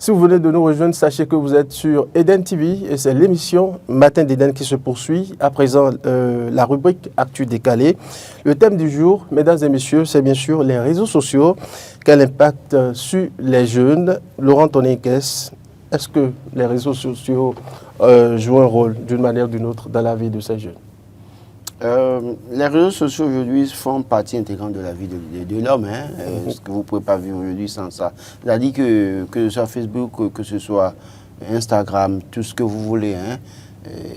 Si vous venez de nous rejoindre, sachez que vous êtes sur Eden TV et c'est l'émission Matin d'Eden qui se poursuit. À présent, la rubrique Actu décalée. Le thème du jour, mesdames et messieurs, c'est bien sûr les réseaux sociaux. Quel impact sur les jeunes? Laurent Tonekes, est-ce que les réseaux sociaux jouent un rôle d'une manière ou d'une autre dans la vie de ces jeunes? Les réseaux sociaux aujourd'hui font partie intégrante de la vie de l'homme, hein, ce que vous ne pouvez pas vivre aujourd'hui sans ça. C'est-à-dire que ce soit Facebook, que ce soit Instagram, tout ce que vous voulez, hein,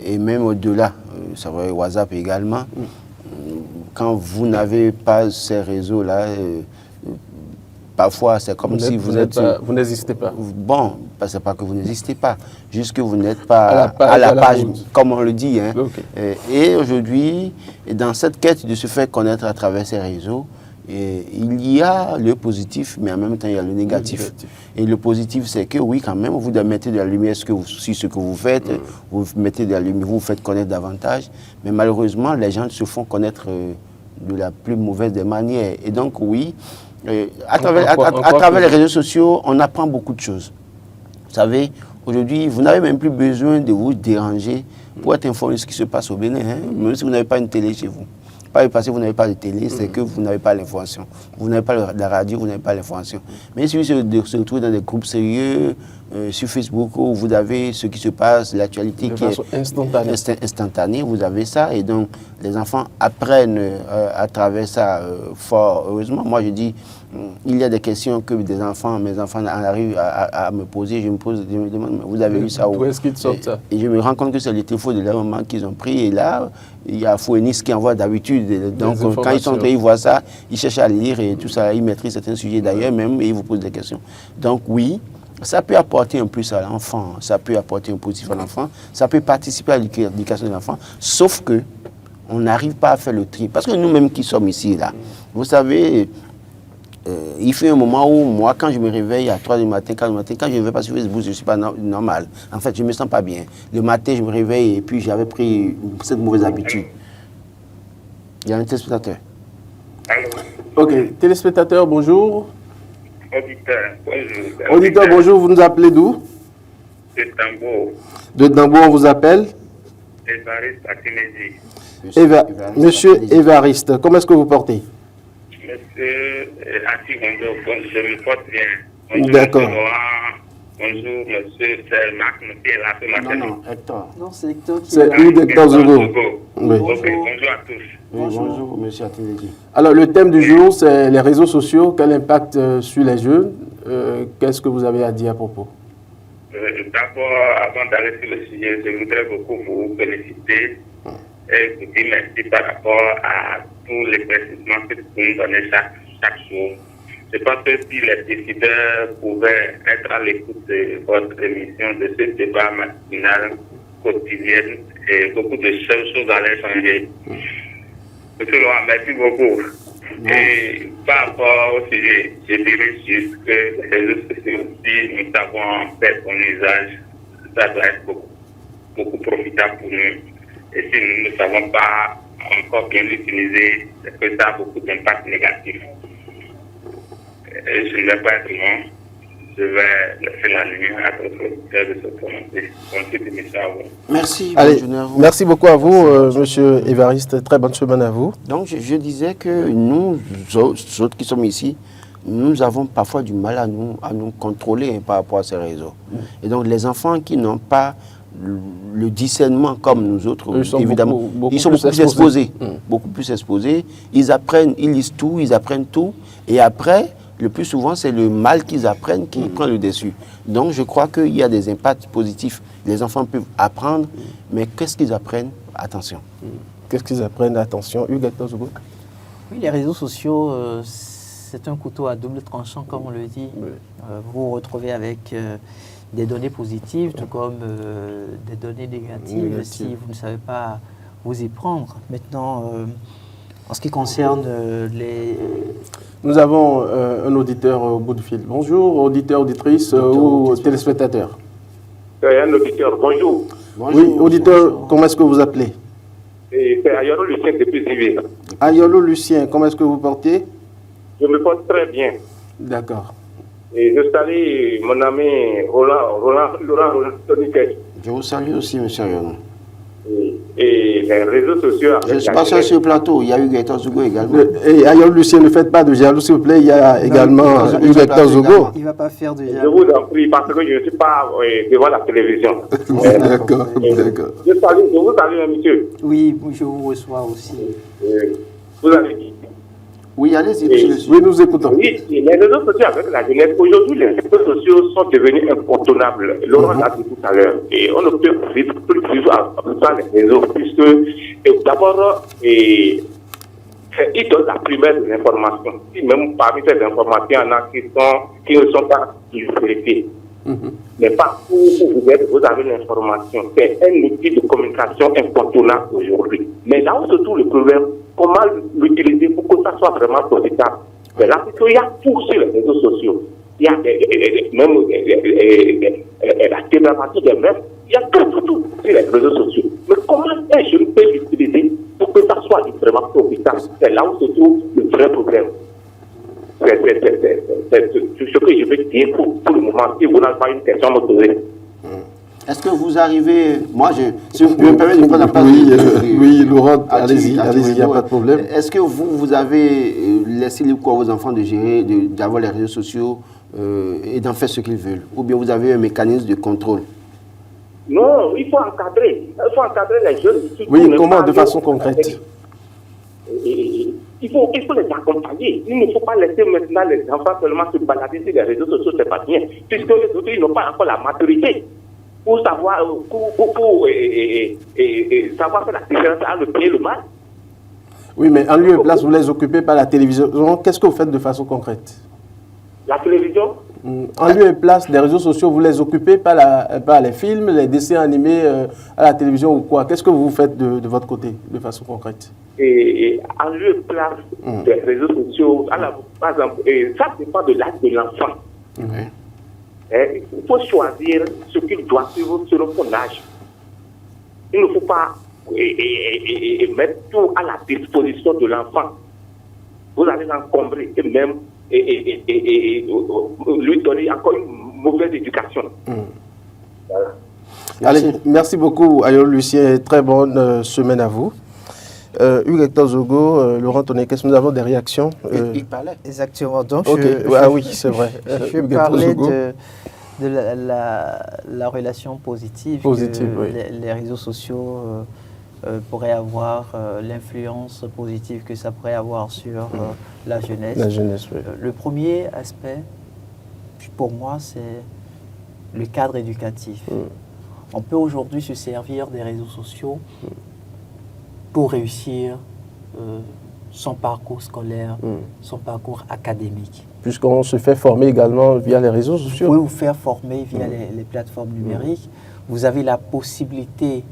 et même au-delà, ça va WhatsApp également. Quand vous n'avez pas ces réseaux-là, parfois c'est comme si vous n'existez pas. Bon, c'est pas que vous n'existez pas, juste que vous n'êtes pas à la page, comme on le dit. Hein. Okay. Et aujourd'hui, dans cette quête de se faire connaître à travers ces réseaux, il y a le positif, mais en même temps il y a le négatif. Et le positif, c'est que oui, quand même, vous mettez de la lumière sur ce que vous faites, vous mettez de la lumière, vous faites connaître davantage, mais malheureusement, les gens se font connaître de la plus mauvaise des manières. Et donc oui, à travers les réseaux sociaux, on apprend beaucoup de choses. Vous savez, aujourd'hui, vous n'avez même plus besoin de vous déranger pour être informé de ce qui se passe au Bénin, hein, même si vous n'avez pas une télé chez vous. Pas parce que vous n'avez pas de télé, c'est que vous n'avez pas l'information. Vous n'avez pas la radio, vous n'avez pas l'information. Mais il suffit de se retrouver dans des groupes sérieux, sur Facebook, où vous avez ce qui se passe, l'actualité qui est instantanée, vous avez ça. Et donc, les enfants apprennent à travers ça fort heureusement. Moi, je dis, il y a des questions que mes enfants arrivent à me poser. Je me demande, vous avez eu ça où? Où est-ce qu'ils sortent ça? Et je me rends compte que c'est le téléphone de leur maman qu'ils ont pris. Et là, il y a Fouenis qui envoie d'habitude. Donc, quand ils sont entrés, ils voient ça, ils cherchent à lire et tout ça. Ils maîtrisent certains sujets d'ailleurs même et ils vous posent des questions. Donc, oui, ça peut apporter un plus à l'enfant. Ça peut apporter un positif à l'enfant. Ça peut participer à l'éducation de l'enfant. Sauf que on n'arrive pas à faire le tri. Parce que nous-mêmes qui sommes ici, là, vous savez, il fait un moment où moi, quand je me réveille à 3 du matin, 4 du matin, quand je ne vais pas sur Facebook, je ne suis pas normal. En fait, je ne me sens pas bien. Le matin, je me réveille et puis j'avais pris cette mauvaise habitude. Il y a un téléspectateur. Ok, téléspectateur, bonjour. Auditeur, bonjour. Auditeur, bonjour, vous nous appelez d'où? De Dambo. De Dambo, on vous appelle? Évariste Akinési. Monsieur Évariste, comment est-ce que vous portez? Monsieur Akinési, je me porte bien. D'accord. Bonjour, monsieur, c'est Marc qui est là ce matin. Non, Hector. Non, c'est Hector qui est là. C'est Hector Zogo. Oui. Bonjour. Okay, bonjour à tous. Oui, bonjour, monsieur Akinési. Alors, le thème du jour, c'est les réseaux sociaux. Quel impact sur les jeunes? Qu'est-ce que vous avez à dire à propos? D'abord, avant d'aller sur le sujet, je voudrais beaucoup vous féliciter et vous dire merci par rapport à tous les précisions que vous nous donnez chaque jour. Je pense que si les décideurs pouvaient être à l'écoute de votre émission, de ce débat matinal quotidien, et beaucoup de choses allaient changer. Monsieur Laurent, merci beaucoup. Et par rapport au sujet, je dirais juste que les réseaux sociaux, si nous savons faire bon usage, ça doit être beaucoup profitable pour nous. Et si nous ne savons pas encore bien l'utiliser, c'est que ça a beaucoup d'impact négatif. Et je ne vais pas être long. Je vais laisser la lumière à d'autres auditeurs de se prononcer. Bonne émission à vous. Merci. Allez, merci beaucoup à vous, monsieur Évariste. Très bonne semaine à vous. Donc, je disais que nous autres qui sommes ici, nous avons parfois du mal à nous contrôler par rapport à ces réseaux. Et donc, les enfants qui n'ont pas le discernement comme nous autres, évidemment, ils sont beaucoup plus exposés. Beaucoup plus exposés. Ils apprennent, ils lisent tout, ils apprennent tout. Et après, le plus souvent, c'est le mal qu'ils apprennent qui prend le dessus. Donc, je crois qu'il y a des impacts positifs. Les enfants peuvent apprendre, mais qu'est-ce qu'ils apprennent? Attention. Qu'est-ce qu'ils apprennent? Attention. Hugues Zogo. Oui, les réseaux sociaux, c'est un couteau à double tranchant, comme on le dit. Oui. Vous vous retrouvez avec des données positives, tout comme des données négatives, si vous ne savez pas vous y prendre. Maintenant, en ce qui concerne les... Nous avons un auditeur au bout du fil. Bonjour, auditeur, auditrice ou téléspectateur. Un auditeur, bonjour. Oui, auditeur, comment est-ce que vous appelez? C'est Ayolo Lucien depuis Zivir. Ayolo Lucien, comment est-ce que vous portez? Je me porte très bien. D'accord. Et je salue mon ami Laurent Toniquet. Je vous salue aussi, M. Ayonou. Et les réseaux sociaux... Je ne suis pas seul sur le plateau, il y a eu Gaëtan Zogo également. Et Ayonou Lucien, ne faites pas de jaloux, s'il vous plaît, il y a également eu Gaëtan Zogo. Il ne va pas faire de jaloux. Je vous en prie, parce que je ne suis pas devant la télévision. D'accord. Je vous salue, monsieur. Oui, je vous reçois aussi. Vous avez dit. Oui, allez-y, monsieur. Oui, nous écoutons. Oui, les réseaux sociaux avec la jeunesse, aujourd'hui, les réseaux sociaux sont devenus incontournables. Laurent l'a dit tout à l'heure. Et on ne peut vivre plus sans les réseaux, puisque d'abord, ils donnent la primaire de l'information. Si même parmi ces informations, il y en a qui ne sont pas vérifiées. Mais partout où vous êtes, vous avez l'information. C'est un outil de communication incontournable aujourd'hui. Mais là où se trouve le problème, comment l'utiliser pour que ça soit vraiment profitable? Mais là, il y a tout sur les réseaux sociaux. Il y a même la dépravation des meufs. Il y a tout sur les réseaux sociaux. Mais comment un jeune peut l'utiliser pour que ça soit vraiment profitable? C'est là où se trouve le vrai problème. C'est ce que je veux dire pour le moment, si vous n'avez pas une question à me poser. Est-ce que vous arrivez, si vous me permettez de prendre la place oui, Laurent, allez-y, il n'y a pas de problème. Est-ce que vous avez laissé libre à vos enfants de gérer, d'avoir les réseaux sociaux et d'en faire ce qu'ils veulent? Ou bien vous avez un mécanisme de contrôle? Non, il faut encadrer. Il faut encadrer les jeunes. Oui, comment, de façon concrète? Il faut les accompagner. Il ne faut pas laisser maintenant les enfants seulement se balader sur les réseaux sociaux, c'est pas bien. Puisque les autres, ils n'ont pas encore la maturité pour savoir, savoir faire la différence entre le bien et le mal. Oui, mais en lieu et place, vous les occupez par la télévision. Qu'est-ce que vous faites de façon concrète? La télévision? En lieu et place des réseaux sociaux, vous les occupez par les films, les dessins animés à la télévision ou quoi? Qu'est-ce que vous faites de votre côté, de façon concrète? Et en lieu et place des réseaux sociaux, par exemple, ça dépend de l'âge de l'enfant. Il faut choisir ce qu'il doit suivre selon son âge. Il ne faut pas mettre tout à la disposition de l'enfant. Vous allez l'encombrer et même lui donner encore une mauvaise éducation. Voilà. Allez, merci beaucoup, Ayonou Lucien. Très bonne semaine à vous. Hugues Zogo, Laurent Toniquet, nous avons des réactions. Il parlait. Exactement. Donc, oui, c'est vrai. Je parlais de la relation positive que oui. les réseaux sociaux pourraient avoir, l'influence positive que ça pourrait avoir sur la jeunesse. La jeunesse, oui. Le premier aspect, pour moi, c'est le cadre éducatif. On peut aujourd'hui se servir des réseaux sociaux pour réussir son parcours scolaire, son parcours académique. Puisqu'on se fait former également via les réseaux sociaux. Oui, vous faire former via les plateformes numériques. Vous avez la possibilité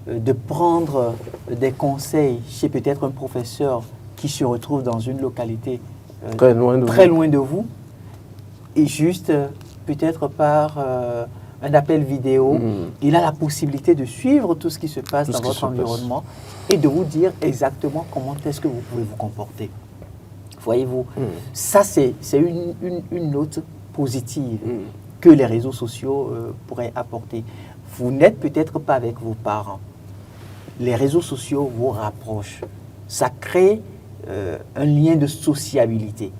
de prendre des conseils chez peut-être un professeur qui se retrouve dans une localité très loin de vous. Et juste, peut-être par un appel vidéo, il a la possibilité de suivre tout ce qui se passe dans votre environnement et de vous dire exactement comment est-ce que vous pouvez vous comporter. Voyez-vous, ça c'est une note positive que les réseaux sociaux pourraient apporter. Vous n'êtes peut-être pas avec vos parents. Les réseaux sociaux vous rapprochent. Ça crée un lien de sociabilité.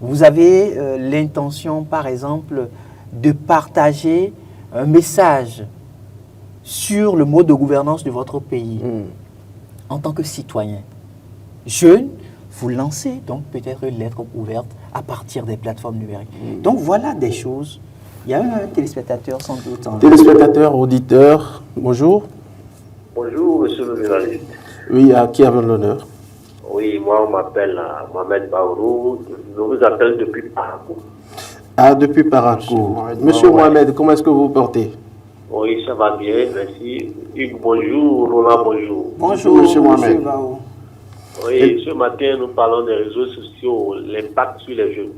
Vous avez l'intention, par exemple, de partager un message sur le mode de gouvernance de votre pays en tant que citoyen. Jeune, vous lancez donc peut-être une lettre ouverte à partir des plateformes numériques. Donc voilà des choses. Il y a un téléspectateur sans doute. Téléspectateur, auditeur, bonjour. Bonjour, monsieur le journaliste. Oui, à qui avez l'honneur? Oui, moi, on m'appelle Mohamed Baourou. Je vous appelle depuis Parakou. Ah, depuis Parakou. Monsieur Mohamed, comment est-ce que vous vous portez? Oui, ça va bien, merci. Bonjour, Roland, bonjour. Bonjour, monsieur Mohamed. Oui, ce matin, nous parlons des réseaux sociaux, l'impact sur les jeunes.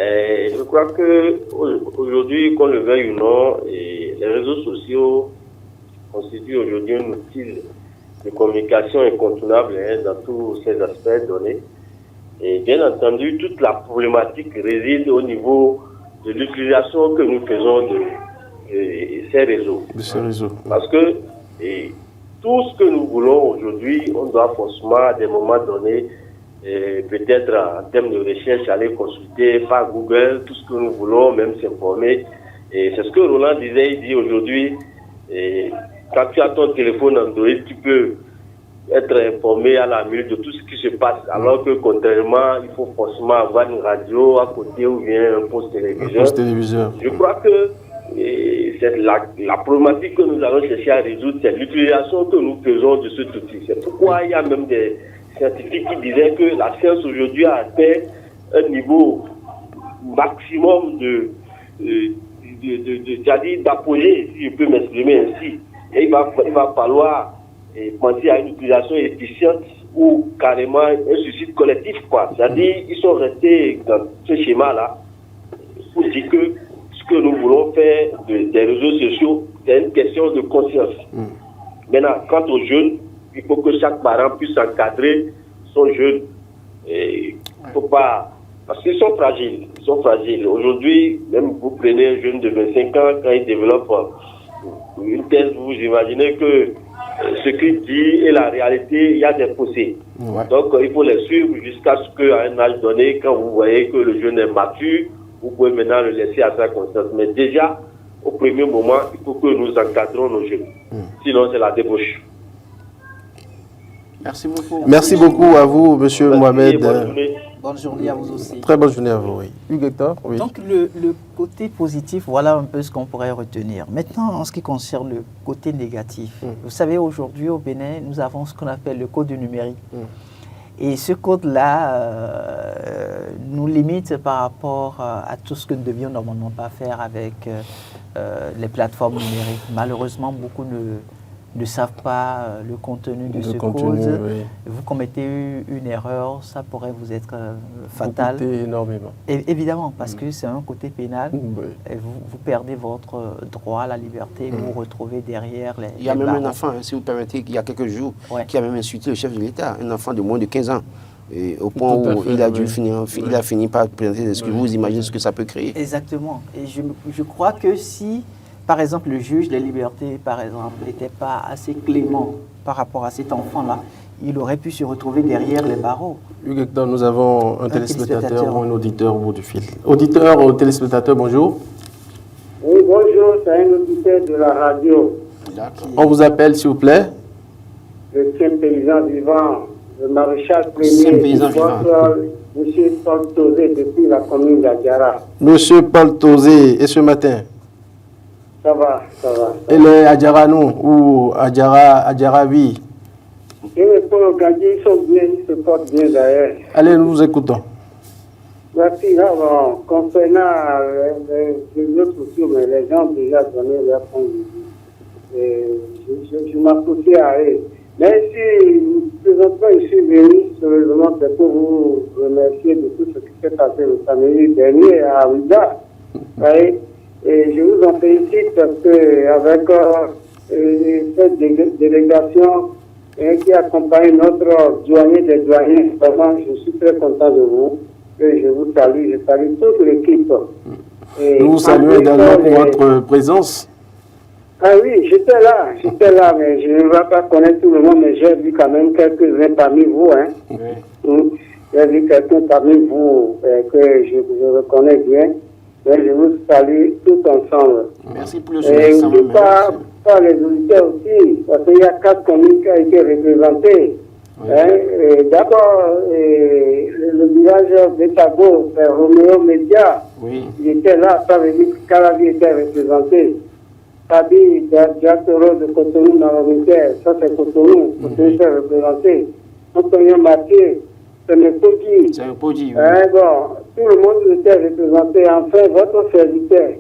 Et je crois qu'aujourd'hui, qu'on le veuille ou non, les réseaux sociaux constituent aujourd'hui un outil de communication incontournable dans tous ces aspects donnés. Et bien entendu, toute la problématique réside au niveau de l'utilisation que nous faisons de ces réseaux. Parce que tout ce que nous voulons aujourd'hui, on doit forcément à des moments donnés, peut-être en termes de recherche, aller consulter par Google tout ce que nous voulons, même s'informer. Et c'est ce que Roland disait, il dit aujourd'hui, quand tu as ton téléphone Android, tu peux être informé à la minute de tout ce qui se passe, alors que contrairement, il faut forcément avoir une radio à côté ou bien un poste téléviseur. Je crois que c'est la problématique que nous allons chercher à résoudre, c'est l'utilisation que nous faisons de cet outil. C'est pourquoi il y a même des scientifiques qui disaient que la science aujourd'hui a atteint un niveau maximum d'apogée, si je peux m'exprimer ainsi. Et il va falloir penser à une utilisation efficiente ou carrément un suicide collectif, quoi. C'est-à-dire, ils sont restés dans ce schéma-là pour dire que ce que nous voulons faire des réseaux sociaux, c'est une question de conscience. Maintenant, quant aux jeunes, il faut que chaque parent puisse encadrer son jeune. Il ne faut pas... Parce qu'ils sont fragiles. Ils sont fragiles. Aujourd'hui, même vous prenez un jeune de 25 ans, quand il développe une thèse, vous imaginez que ce qu'il dit et la réalité, il y a des fossés. Donc, il faut les suivre jusqu'à ce qu'à un âge donné, quand vous voyez que le jeune est mature, vous pouvez maintenant le laisser à sa conscience. Mais déjà, au premier moment, il faut que nous encadrons nos jeunes. Sinon, c'est la débauche. Merci beaucoup. Merci beaucoup à vous, monsieur Mohamed. Bonne journée à vous aussi. Très bonne journée à vous, oui. Hugues Hector, oui. Donc, le côté positif, voilà un peu ce qu'on pourrait retenir. Maintenant, en ce qui concerne le côté négatif, vous savez, aujourd'hui au Bénin, nous avons ce qu'on appelle le code du numérique. Et ce code-là nous limite par rapport à tout ce que nous ne devions normalement pas faire avec les plateformes numériques. Malheureusement, beaucoup ne savent pas le contenu de ce code. Oui. Vous commettez une erreur, ça pourrait vous être fatal. Vous coûtez énormément. Et, évidemment, parce que c'est un côté pénal. Et vous perdez votre droit à la liberté, vous vous retrouvez derrière les Il y a même barreaux. un enfant, si vous permettez, il y a quelques jours, qui a même insulté le chef de l'État, un enfant de moins de 15 ans. Et au point où il a il a fini par présenter des excuses. Vous imaginez ce que ça peut créer. Exactement. Et je crois que si... Par exemple, le juge des libertés, par exemple, n'était pas assez clément par rapport à cet enfant-là, il aurait pu se retrouver derrière les barreaux. Hugues Hector, nous avons un téléspectateur ou un auditeur au bout du fil. Auditeur ou téléspectateur, bonjour. Oui, bonjour, c'est un auditeur de la radio. On vous appelle, s'il vous plaît. Le tien paysan vivant, le maréchal premier, monsieur Paul Tozé, depuis la commune d'Adjara. Monsieur Paul Tozé, et ce matin? Ça va, ça va. Et les Adjaranou ou Adjara, oui. Et les Paul Gandhi, ils sont bien, ils se portent bien d'ailleurs. Allez, nous vous écoutons. Merci. Alors, concernant les réseaux sociaux, mais les gens ont déjà donné leur point de vue. Je m'associe à eux. Mais si, présentement, je suis venu, sérieusement, c'est pour vous remercier de tout ce qui s'est passé le samedi dernier à Ouida. Et je vous en félicite parce qu'avec cette délégation qui accompagne notre douanier des douaniers, vraiment, je suis très content de vous. Et je vous salue, je salue toute l'équipe. Nous vous saluons également pour votre présence. Ah oui, j'étais là, mais je ne vais pas connaître tout le monde, mais j'ai vu quand même quelques-uns parmi vous. J'ai vu quelqu'un parmi vous que je reconnais bien. Mais je vous salue tout ensemble. Merci pour le soutien. Et n'oublie pas les auditeurs aussi, parce qu'il y a 4 communes qui ont été représentées. D'abord, le village de Tabo, c'est Roméo Média. Il était là, ça veut dire que Calavi était représenté. Tabi, Diatoro de Cotonou dans le militaire, ça c'est Cotonou, Cotonou était représenté. Antonio Mathieu, c'est un Podi. Bon, tout le monde était représenté. Enfin, votre serviteur,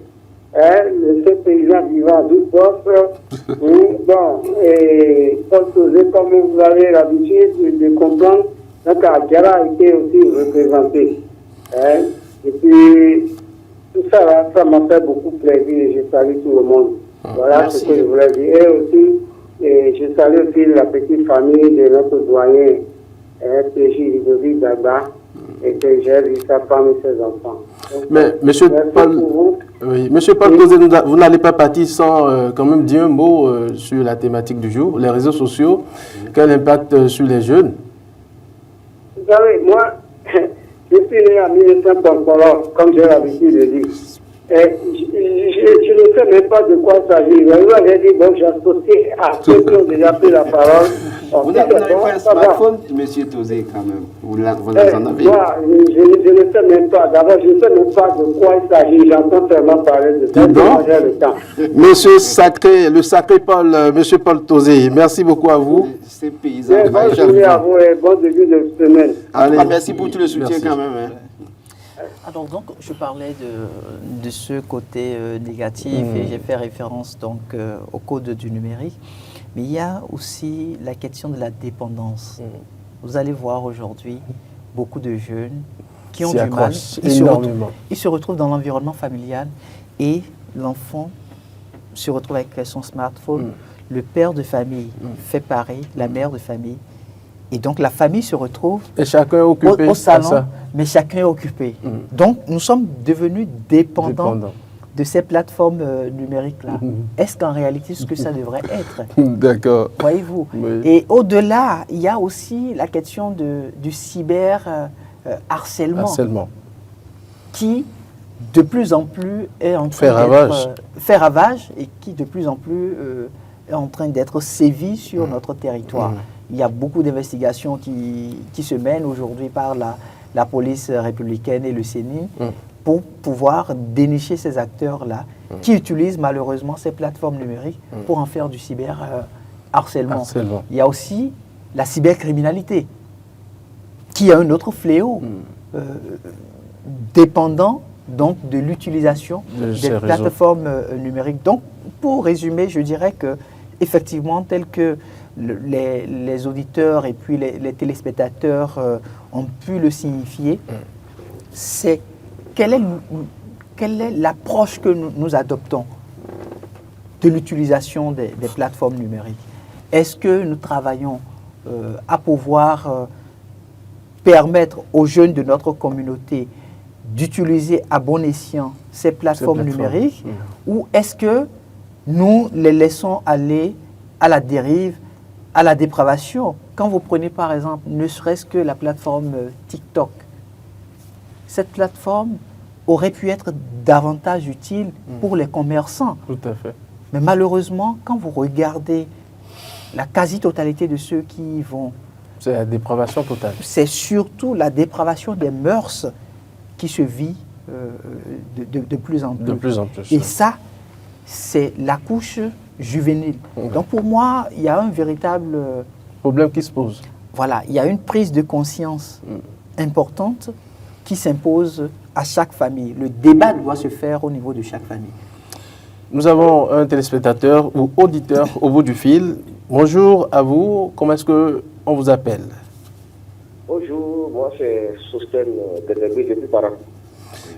ce paysan vivant d'Outboss, et comme vous avez l'habitude de comprendre, donc Adjara a été aussi représenté. Et puis, tout ça, là, ça m'a fait beaucoup plaisir et je salue tout le monde. Voilà ce que je voulais dire. Et aussi, je salue aussi la petite famille de notre doyen, PJ Ludovic Dagba. et que j'ai vu ça parmi ses enfants. Donc, mais Monsieur Paul, Monsieur Paul Tosé, vous n'allez pas partir sans quand même dire un mot sur la thématique du jour, les réseaux sociaux, quel impact sur les jeunes? Vous savez, moi, je suis né en 1933, comme j'ai l'habitude de dire. Et je ne sais même pas de quoi il s'agit. J'ai dit, bon, j'associe à ceux qui ont déjà pris la parole. Vous n'avez pas un smartphone, monsieur Tosé, quand même. Vous en avez. Moi, je ne sais même pas. D'abord, je ne sais même pas de quoi il s'agit. J'entends seulement parler de ça. Le temps. Monsieur Sacré, le sacré Paul, monsieur Paul Tosé, merci beaucoup à vous. C'est paysan. Bonne journée à vous et bon début de semaine. Allez, merci pour tout le soutien quand même. Hein. Alors donc, je parlais de ce côté négatif et j'ai fait référence donc au code du numérique. Mais il y a aussi la question de la dépendance. Vous allez voir aujourd'hui beaucoup de jeunes qui ont du mal. Ils se retrouvent dans l'environnement familial et l'enfant se retrouve avec son smartphone. Le père de famille fait pareil, la mère de famille. Et donc la famille se retrouve et chacun est occupé au salon, mais chacun est occupé. Donc nous sommes devenus dépendants de ces plateformes numériques-là. Est-ce qu'en réalité, ce que ça devrait être? D'accord. Voyez-vous. Et au-delà, il y a aussi la question du cyber-harcèlement qui, de plus en plus, est en train fait ravage et qui, de plus en plus, est en train d'être sévi sur notre territoire. Il y a beaucoup d'investigations qui se mènent aujourd'hui par la police républicaine et le CENI pour pouvoir dénicher ces acteurs-là qui utilisent malheureusement ces plateformes numériques pour en faire du cyber-harcèlement. Il y a aussi la cybercriminalité qui est un autre fléau dépendant donc de l'utilisation des plateformes numériques. Donc, pour résumer, je dirais que effectivement, tel que les auditeurs et puis les téléspectateurs ont pu le signifier, c'est quelle est l'approche que nous adoptons de l'utilisation des plateformes numériques? Est-ce que nous travaillons à pouvoir permettre aux jeunes de notre communauté d'utiliser à bon escient ces plateformes numériques ou est-ce que nous les laissons aller à la dérive, à la dépravation? Quand vous prenez par exemple, ne serait-ce que la plateforme TikTok, cette plateforme aurait pu être davantage utile pour les commerçants. Tout à fait. Mais malheureusement, quand vous regardez la quasi-totalité de ceux qui y vont, c'est la dépravation totale. C'est surtout la dépravation des mœurs qui se vit de plus en plus. De plus en plus. Et ça, c'est la couche juvénile. Donc pour moi, il y a un véritable problème qui se pose. Voilà, il y a une prise de conscience importante qui s'impose à chaque famille. Le débat doit se faire au niveau de chaque famille. Nous avons un téléspectateur ou auditeur au bout du fil. Bonjour à vous, comment est-ce qu'on vous appelle? Bonjour, moi c'est Sosten depuis Parakou.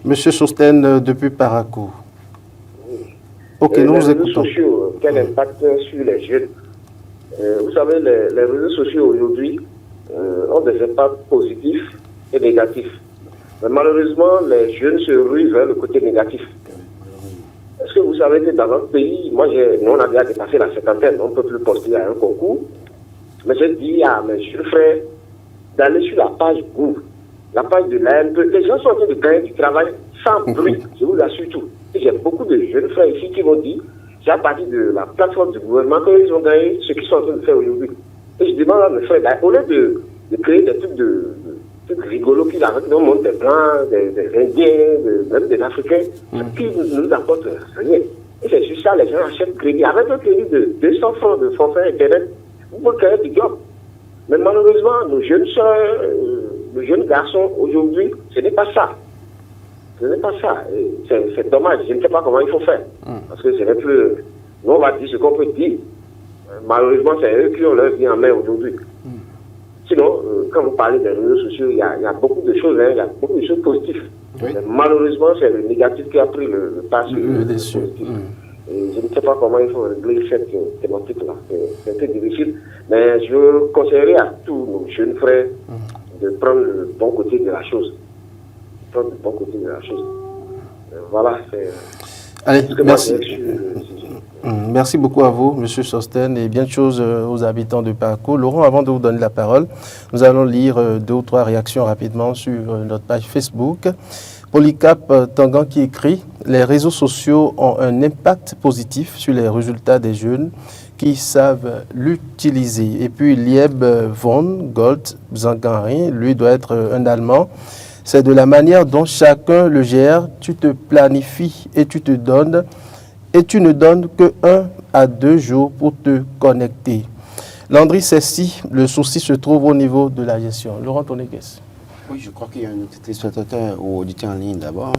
Monsieur Sosten depuis Parakou. Ok, nous vous écoutons. Les réseaux sociaux, quel impact sur les jeunes? Vous savez, les réseaux sociaux aujourd'hui ont des impacts positifs et négatifs. Mais malheureusement, les jeunes se ruent vers le côté négatif. Est-ce que vous savez que dans notre pays, nous on a déjà dépassé la cinquantaine, on ne peut plus postuler à un concours. Mais j'ai dit à mes jeunes frères d'aller sur la page Google, la page de l'AMP. Les gens sont en train de gagner du travail sans bruit, je vous l'assure tout. Et j'ai beaucoup de jeunes frères ici qui m'ont dit, c'est à partir de la plateforme du gouvernement qu'ils ont gagné ce qu'ils sont en train de faire aujourd'hui. Et je demande à mes frères, au lieu de créer des trucs trucs rigolos qui avec nous montrent des Blancs, des Indiens, même des Africains, qui nous apportent rien. Et c'est sur ça les gens achètent crédit. Avec un crédit de 200 francs de forfait Internet, vous pouvez créer du job. Mais malheureusement, nos jeunes soeurs, nos jeunes garçons, aujourd'hui, ce n'est pas ça. Ce n'est pas ça. C'est dommage. Je ne sais pas comment il faut faire. Parce que ce n'est plus... Nous, on va dire ce qu'on peut dire. Malheureusement, c'est eux qui ont leur vie en main aujourd'hui. Sinon, quand vous parlez des réseaux sociaux, il y a beaucoup de choses, il y a beaucoup de choses positives. Oui. Malheureusement, c'est le négatif qui a pris le pas sur le positif. Et je ne sais pas comment il faut régler cette thématique-là. C'est un peu difficile. Mais je conseillerais à tous nos jeunes frères de prendre le bon côté de la chose. Voilà, c'est... Allez, merci. Merci beaucoup à vous, M. Sosten, et bien de choses aux habitants de Paco. Laurent, avant de vous donner la parole, nous allons lire 2 ou 3 réactions rapidement sur notre page Facebook. Polycap Tangan qui écrit « Les réseaux sociaux ont un impact positif sur les résultats des jeunes qui savent l'utiliser. » Et puis Lieb von Gold Zangarin, lui doit être un Allemand. C'est de la manière dont chacun le gère, tu te planifies et tu te donnes, et tu ne donnes que 1 à 2 jours pour te connecter. Landry Cessi, le souci se trouve au niveau de la gestion. Laurent Tonekes. Oui, je crois qu'il y a un téléspectateur ou auditeur en ligne d'abord.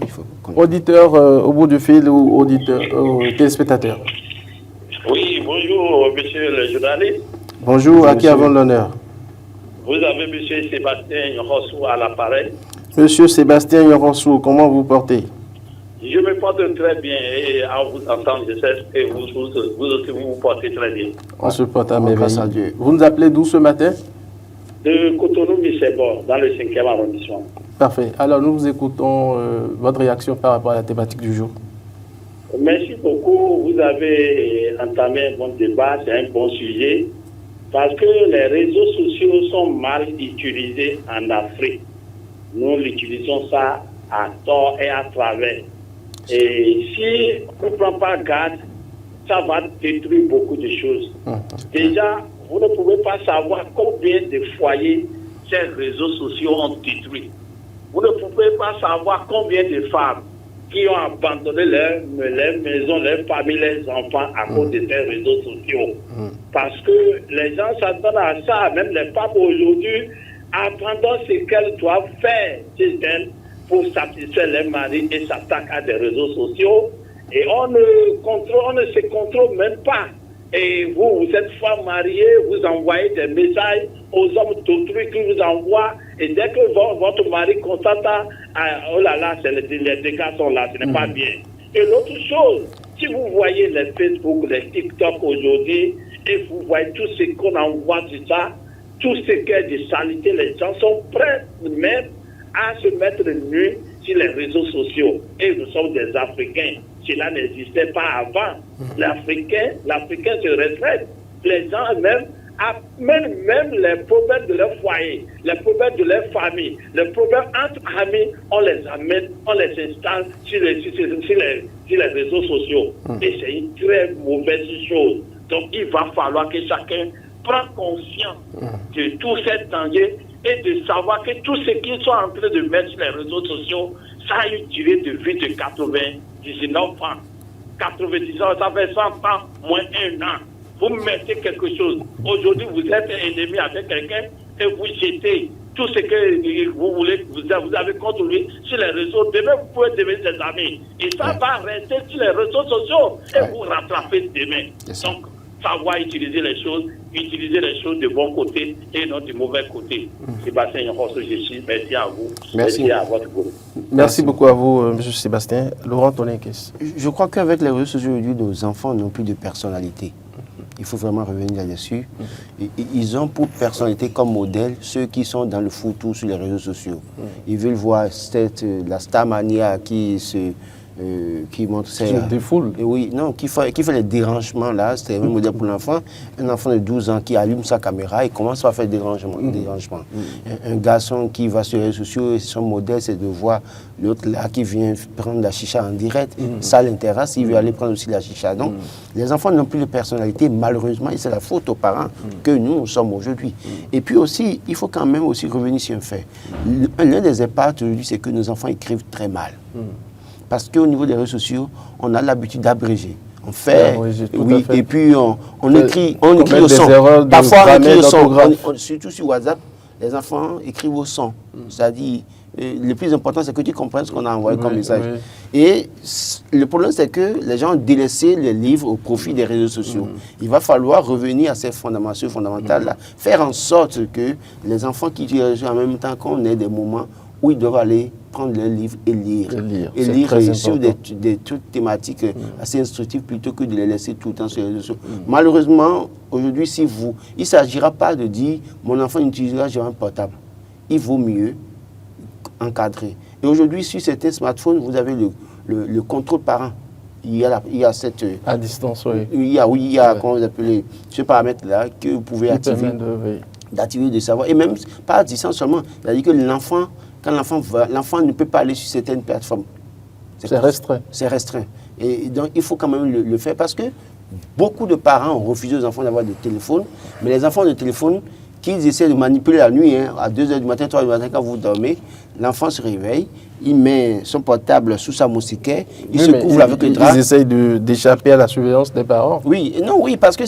Auditeur au bout du fil ou auditeur téléspectateur. Oui, bonjour, monsieur le journaliste. Bonjour, à qui avons l'honneur? Vous avez monsieur Sébastien Rossou à l'appareil. Monsieur Sébastien Yoronsou, comment vous portez? Je me porte très bien et à vous entendre, je sais que vous aussi vous portez très bien. On se porte à merveille. Vous nous appelez d'où ce matin? De Cotonou-Missébor, dans le 5e arrondissement. Parfait. Alors nous vous écoutons votre réaction par rapport à la thématique du jour. Merci beaucoup. Vous avez entamé un bon débat, c'est un bon sujet, parce que les réseaux sociaux sont mal utilisés en Afrique. Nous l'utilisons ça à tort et à travers. Et si on ne prend pas garde, ça va détruire beaucoup de choses. Déjà, vous ne pouvez pas savoir combien de foyers ces réseaux sociaux ont détruits. Vous ne pouvez pas savoir combien de femmes qui ont abandonné leur maison, leur famille, leurs enfants à cause de ces réseaux sociaux. Parce que les gens s'attendent à ça, même les femmes aujourd'hui, apprendant ce qu'elles doivent faire chez elles pour satisfaire les maris et s'attaquent à des réseaux sociaux. Et on ne se contrôle même pas. Et vous êtes femme mariée, vous envoyez des messages aux hommes d'autrui qui vous envoient. Et dès que votre mari constate, oh là là, les dégâts sont là, ce n'est pas bien. Et l'autre chose, si vous voyez les Facebook, les TikTok aujourd'hui, et vous voyez tout ce qu'on envoie de ça, tout ce qui est de saleté, les gens sont prêts même à se mettre nus sur les réseaux sociaux. Et nous sommes des Africains. Cela n'existait pas avant. L'Africain se respecte. Les gens même les problèmes de leur foyer, les problèmes de leur famille, les problèmes entre amis, on les amène, on les installe sur les réseaux sociaux. Et c'est une très mauvaise chose. Donc il va falloir que chacun prenne conscience de tous ces dangers et de savoir que tout ce qu'ils sont en train de mettre sur les réseaux sociaux, ça a une durée de vie de 99 ans. 90 ans, ça fait 100 ans, moins 1 an. Vous mettez quelque chose. Aujourd'hui, vous êtes ennemi avec quelqu'un et vous jetez tout ce que vous voulez, vous avez contre lui sur les réseaux. Demain, vous pouvez devenir des amis. Et ça va rester sur les réseaux sociaux et vous rattrapez demain. Donc, savoir utiliser les choses de bon côté et non du mauvais côté. Sébastien Yorosso, merci à vous. Merci à votre groupe. Merci beaucoup à vous, M. Sébastien. Laurent Tonekes. Je crois qu'avec les réseaux sociaux aujourd'hui, nos enfants n'ont plus de personnalité. Il faut vraiment revenir là-dessus. Ils ont pour personnalité comme modèle ceux qui sont dans le foutu sur les réseaux sociaux. Ils veulent voir la Starmania qui montre des foules. Oui, non, qui fait les dérangements là, c'est un modèle pour l'enfant. Un enfant de 12 ans qui allume sa caméra et commence à faire des dérangements. Un garçon qui va sur les réseaux sociaux, son modèle c'est de voir l'autre là qui vient prendre la chicha en direct. Ça l'intéresse, il veut aller prendre aussi la chicha. Donc, les enfants n'ont plus de personnalité, malheureusement, et c'est la faute aux parents que nous sommes aujourd'hui. Et puis aussi, il faut quand même aussi revenir sur un fait. L'un des impacts aujourd'hui, c'est que nos enfants écrivent très mal. Parce qu'au niveau des réseaux sociaux, on a l'habitude d'abréger. On fait, et puis on écrit au son. Parfois, on écrit au son. Surtout sur WhatsApp, les enfants écrivent au son. C'est-à-dire, le plus important, c'est que tu comprennes ce qu'on a envoyé comme message. Et le problème, c'est que les gens ont délaissé les livres au profit des réseaux sociaux. Il va falloir revenir à ces fondamentaux fondamentales-là, faire en sorte que les enfants qui utilisent en même temps qu'on ait des moments où ils doivent aller prendre leur livre et lire. Et lire sur des trucs thématiques assez instructifs plutôt que de les laisser tout le temps sur les réseaux sociaux. Malheureusement, aujourd'hui, il ne s'agira pas de dire « mon enfant n'utilisera jamais un portable ». il vaut mieux encadrer. Et aujourd'hui, sur certains smartphones, vous avez le contrôle parent. Il y a cette... À distance, oui. Il y a comment vous appelez, ce paramètre-là que vous pouvez activer. D'activer, de savoir. Et même, pas à distance seulement. C'est-à-dire que l'enfant, quand l'enfant ne peut pas aller sur certaines plateformes. C'est restreint. C'est restreint. Et donc, il faut quand même le faire parce que beaucoup de parents ont refusé aux enfants d'avoir des téléphones. Mais les enfants de téléphone, qu'ils essaient de manipuler la nuit, à 2 h du matin, 3 h du matin, quand vous dormez, l'enfant se réveille, il met son portable sous sa moustiquaire, il se couvre avec le drap. Ils essayent d'échapper à la surveillance des parents. Oui, parce que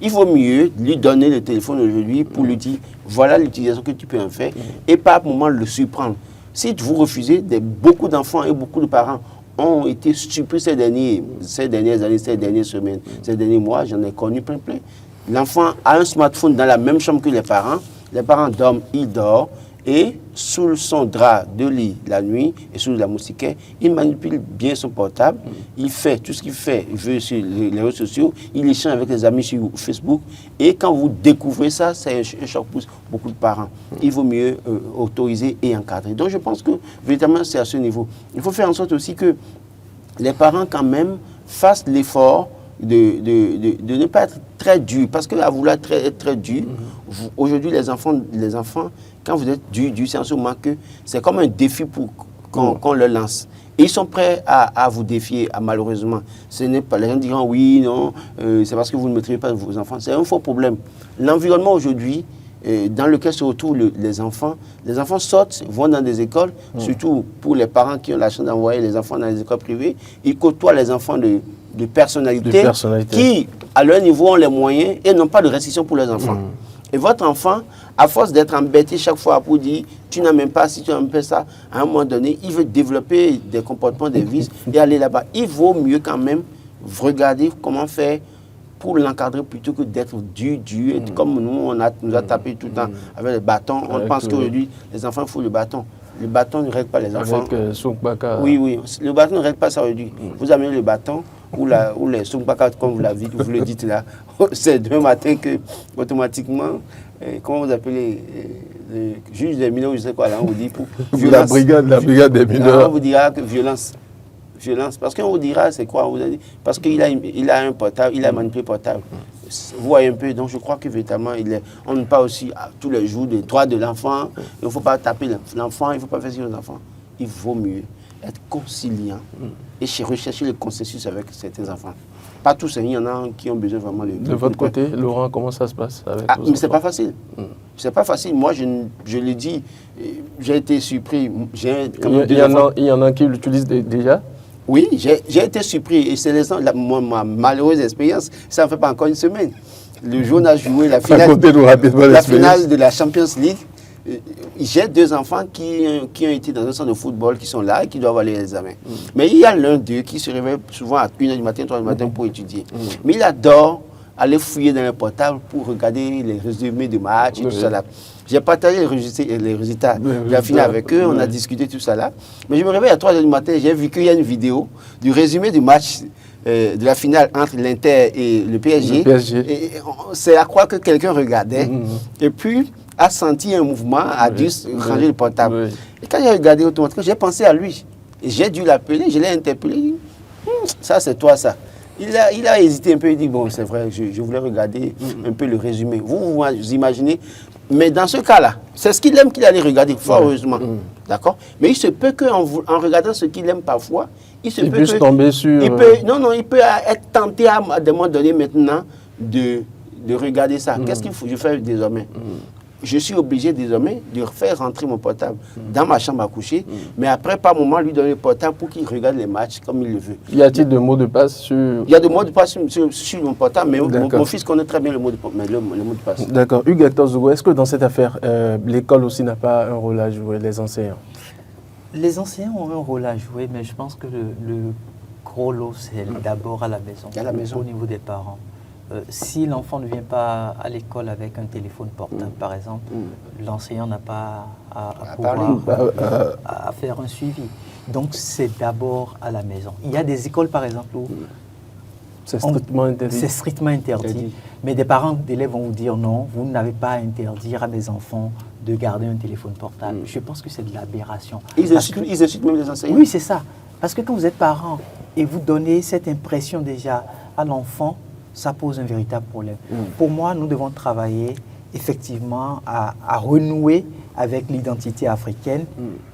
il vaut mieux lui donner le téléphone aujourd'hui pour lui dire, voilà l'utilisation que tu peux en faire, et par moment le surprendre. Si vous refusez, beaucoup d'enfants et beaucoup de parents ont été surpris ces dernières années, ces dernières semaines, ces derniers mois, j'en ai connu plein. L'enfant a un smartphone dans la même chambre que les parents dorment, il dort, et sous son drap de lit la nuit et sous la moustiquaire, il manipule bien son portable, il fait tout ce qu'il fait, il veut sur les réseaux sociaux, il échange avec les amis sur Facebook, et quand vous découvrez ça, c'est un choc pour beaucoup de parents. Il vaut mieux autoriser et encadrer. Donc je pense que véritablement c'est à ce niveau. Il faut faire en sorte aussi que les parents quand même fassent l'effort de ne pas être très dur, parce qu'à vouloir être très dur, aujourd'hui les enfants, quand vous êtes dur, c'est en ce moment que c'est comme un défi pour qu'on leur lance. Et ils sont prêts à vous défier, malheureusement. Ce n'est pas, les gens diront oui, non, c'est parce que vous ne maîtrisez pas vos enfants. C'est un faux problème. L'environnement aujourd'hui, dans lequel se retrouvent les enfants sortent, vont dans des écoles, surtout pour les parents qui ont la chance d'envoyer les enfants dans les écoles privées, ils côtoient les enfants de personnalités qui, à leur niveau, ont les moyens et n'ont pas de restriction pour leurs enfants. Et votre enfant, à force d'être embêté chaque fois pour dire « tu n'as même pas si tu n'as même pas ça », à un moment donné, il veut développer des comportements, des vices et aller là-bas. Il vaut mieux quand même regarder comment faire pour l'encadrer plutôt que d'être dur. Et comme nous, nous a tapé tout le temps avec les bâtons. On pense qu'aujourd'hui, les enfants font le bâton. Le bâton ne règle pas les enfants. Avec Soukbaka. Oui. Le bâton ne règle pas ça aujourd'hui. Vous amenez le bâton ou les Soukbaka, comme vous le dites là. C'est demain matin que, automatiquement, comment vous appelez le juge des mineurs, je sais quoi, là, on vous dit pour violence. La brigade des mineurs. Là, on vous dira que violence. Parce qu'on vous dira, c'est quoi, on vous a dit, parce qu'il a un portable, il a manipulé le portable. Vous voyez un peu, donc je crois que véritablement, on ne parle aussi tous les jours des droits de l'enfant. Il ne faut pas taper l'enfant, il ne faut pas faire sur les enfants. Il vaut mieux être conciliant et rechercher le consensus avec certains enfants. Pas tous, il y en a qui ont besoin vraiment de votre côté, Laurent, comment ça se passe avec vos mais c'est pas facile. C'est pas facile. Moi, je le dis, j'ai été surpris. Il y en a qui l'utilisent déjà? Oui, j'ai été surpris. Et c'est ma malheureuse expérience. Ça ne fait pas encore une semaine. Le jour où on a joué la finale de la Champions League, j'ai 2 enfants qui ont été dans un centre de football, qui sont là et qui doivent aller à l'examen. Mais il y a l'un d'eux qui se réveille souvent à 1 h du matin, 3 h du matin pour étudier. Mais il adore aller fouiller dans le portable pour regarder les résumés de match et tout ça là. J'ai partagé les résultats de la finale avec eux, on a discuté tout ça là. Mais je me réveille à 3 h du matin, j'ai vu qu'il y a une vidéo du résumé du match de la finale entre l'Inter et le PSG. Et c'est à croire que quelqu'un regardait et puis a senti un mouvement, a dû ranger le portable. Et quand j'ai regardé automatiquement, j'ai pensé à lui. Et j'ai dû l'appeler, je l'ai interpellé. Ça, c'est toi, ça. Il a hésité un peu, il dit, bon, c'est vrai, je voulais regarder un peu le résumé. Vous imaginez. Mais dans ce cas-là, c'est ce qu'il aime qu'il allait regarder, fort heureusement. D'accord? Mais il se peut qu'en regardant ce qu'il aime parfois, il peut tomber sur... il peut être tenté à un moment donné maintenant de regarder ça. Qu'est-ce qu'il faut que je fasse désormais? Je suis obligé désormais de faire rentrer mon portable dans ma chambre à coucher, mais après, par moment, lui donner le portable pour qu'il regarde les matchs comme il le veut. Y a-t-il de mots de passe sur... Il y a des mots de passe sur mon portable, mais mon fils connaît très bien le mot de passe. D'accord. Hugues Hector Zougou, est-ce que dans cette affaire, l'école aussi n'a pas un rôle à jouer, les enseignants? Les enseignants ont un rôle à jouer, mais je pense que le gros lot, c'est d'abord à la maison, au niveau des parents. Si l'enfant ne vient pas à l'école avec un téléphone portable, par exemple, l'enseignant n'a pas à faire un suivi. Donc, c'est d'abord à la maison. Il y a des écoles, par exemple, où C'est strictement interdit. C'est strictement interdit. Mais des parents d'élèves vont vous dire non, vous n'avez pas à interdire à mes enfants de garder un téléphone portable. Je pense que c'est de l'aberration. Ils incitent même les enseignants. Oui, c'est ça. Parce que quand vous êtes parent et vous donnez cette impression déjà à l'enfant, ça pose un véritable problème. Pour moi, nous devons travailler effectivement à renouer avec l'identité africaine,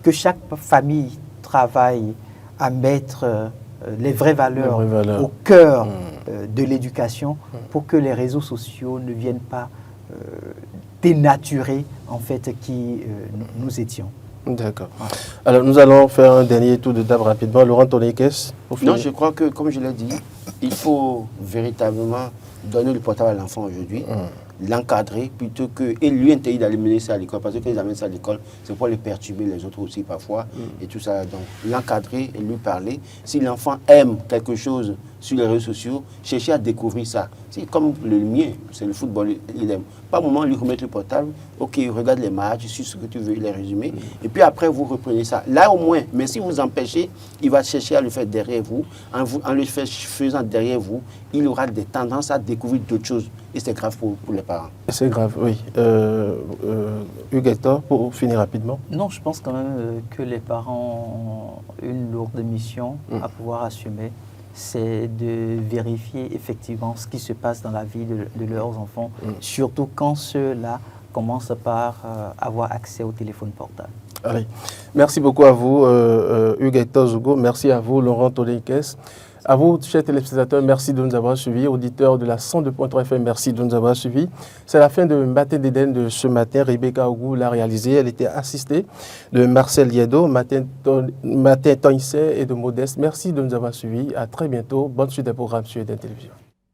que chaque famille travaille à mettre les vraies valeurs au cœur de l'éducation pour que les réseaux sociaux ne viennent pas dénaturer en fait qui nous étions. D'accord. Voilà. Alors nous allons faire un dernier tour de table rapidement. Laurent Tonekes, pour finir. Non, je crois que, comme je l'ai dit, il faut véritablement donner le portable à l'enfant aujourd'hui, l'encadrer plutôt que, et lui interdire d'aller mener ça à l'école, parce que quand ils amènent ça à l'école, c'est pour les perturber les autres aussi parfois, et tout ça. Donc l'encadrer et lui parler. Si l'enfant aime quelque chose sur les réseaux sociaux, chercher à découvrir ça. C'est comme le mien, c'est le football, il aime. Par moment, lui remettre le portable, ok, regarde les matchs, sur ce que tu veux, les résumés, et puis après vous reprenez ça. Là au moins, mais si vous empêchez, il va chercher à le faire derrière vous, en le faisant derrière vous, il aura des tendances à découvrir d'autres choses, et c'est grave pour les parents. C'est grave, oui. Hugues Hector, pour finir rapidement. Non, je pense quand même que les parents ont une lourde mission à pouvoir assumer. C'est de vérifier effectivement ce qui se passe dans la vie de leurs enfants, surtout quand ceux-là commencent par avoir accès au téléphone portable. Allez. Merci beaucoup à vous, Hugues Hector Zogo. Merci à vous, Laurent Tonekes. À vous, chers téléspectateurs, merci de nous avoir suivis. Auditeurs de la 102.3 FM, merci de nous avoir suivis. C'est la fin de Matin d'Éden de ce matin. Rebecca Ogou l'a réalisée. Elle était assistée de Marcel Liedo, Matin Toinset et de Modeste. Merci de nous avoir suivis. À très bientôt. Bonne suite des programmes sur Eden Télévision.